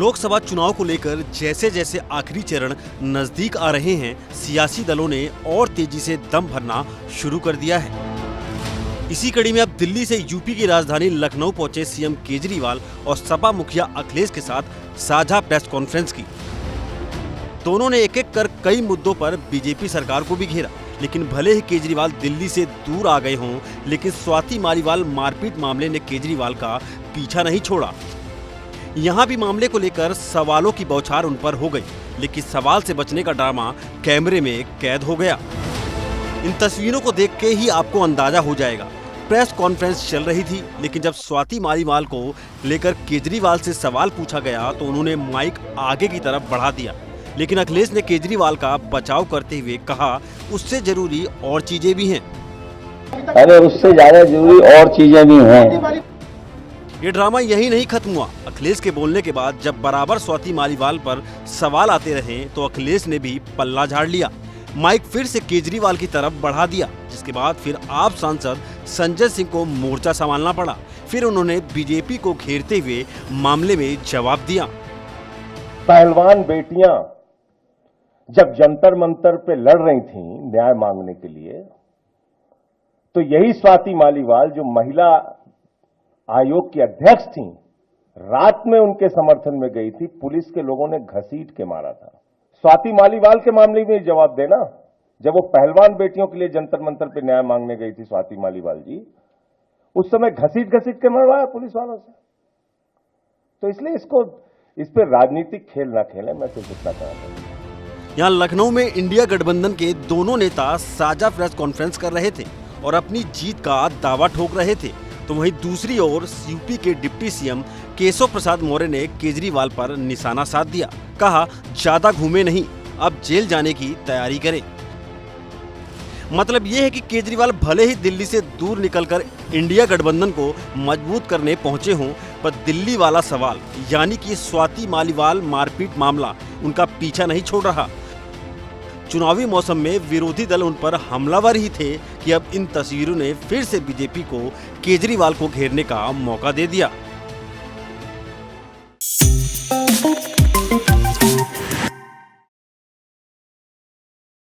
लोकसभा चुनाव को लेकर जैसे जैसे आखिरी चरण नजदीक आ रहे हैं, सियासी दलों ने और तेजी से दम भरना शुरू कर दिया है। इसी कड़ी में अब दिल्ली से यूपी की राजधानी लखनऊ पहुंचे सीएम केजरीवाल और सपा मुखिया अखिलेश के साथ साझा प्रेस कॉन्फ्रेंस की। दोनों ने एक एक कर कई मुद्दों पर बीजेपी सरकार को भी घेरा, लेकिन भले ही केजरीवाल दिल्ली से दूर आ गए हों, लेकिन स्वाति मालीवाल मारपीट मामले ने केजरीवाल का पीछा नहीं छोड़ा। यहाँ भी मामले को लेकर सवालों की बौछार उन पर हो गई, लेकिन सवाल से बचने का ड्रामा कैमरे में कैद हो गया। इन तस्वीरों को देख के ही आपको अंदाजा हो जाएगा। प्रेस कॉन्फ्रेंस चल रही थी, लेकिन जब स्वाति मालीवाल को लेकर केजरीवाल से सवाल पूछा गया तो उन्होंने माइक आगे की तरफ बढ़ा दिया, लेकिन अखिलेश ने केजरीवाल का बचाव करते हुए कहा, उससे जरूरी और चीजें भी हैं। अरे उससे ज्यादा जरूरी और चीजें भी हैं। ये ड्रामा यही नहीं खत्म हुआ। अखिलेश के बोलने के बाद जब बराबर स्वाति मालीवाल पर सवाल आते रहे तो अखिलेश ने भी पल्ला झाड़ लिया, माइक फिर से केजरीवाल की तरफ बढ़ा दिया, जिसके बाद फिर आप सांसद संजय सिंह को मोर्चा संभालना पड़ा। फिर उन्होंने बीजेपी को घेरते हुए मामले में जवाब दिया। पहलवान बेटियां जब जंतर मंतर पे लड़ रही थीं न्याय मांगने के लिए, तो यही स्वाति मालीवाल जो महिला आयोग की अध्यक्ष थीं, रात में उनके समर्थन में गई थी। पुलिस के लोगों ने घसीट के मारा था। स्वाति मालीवाल के मामले में जवाब देना, जब वो पहलवान बेटियों के लिए जंतर मंतर पे न्याय मांगने गई थी स्वाति मालीवाल जी, उस समय घसीट के मरवाया पुलिस वालों से। तो इसलिए इस पे राजनीतिक खेल ना खेलें, मैं सिर्फ इतना कहना चाहूंगा। यहाँ लखनऊ में इंडिया गठबंधन के दोनों नेता साझा प्रेस कॉन्फ्रेंस कर रहे थे और अपनी जीत का दावा ठोक रहे थे, तो वहीं दूसरी ओर यूपी के डिप्टी सीएम केशव प्रसाद मौर्य ने केजरीवाल पर निशाना साध दिया। कहा, ज्यादा घूमे नहीं, अब जेल जाने की तैयारी करें। मतलब ये है कि केजरीवाल भले ही दिल्ली से दूर निकलकर इंडिया गठबंधन को मजबूत करने पहुंचे हों, पर दिल्ली वाला सवाल यानी कि स्वाति मालीवाल मारपीट मामला उनका पीछा नहीं छोड़ रहा। चुनावी मौसम में विरोधी दल उन पर हमलावर ही थे कि अब इन तस्वीरों ने फिर से बीजेपी को केजरीवाल को घेरने का मौका दे दिया।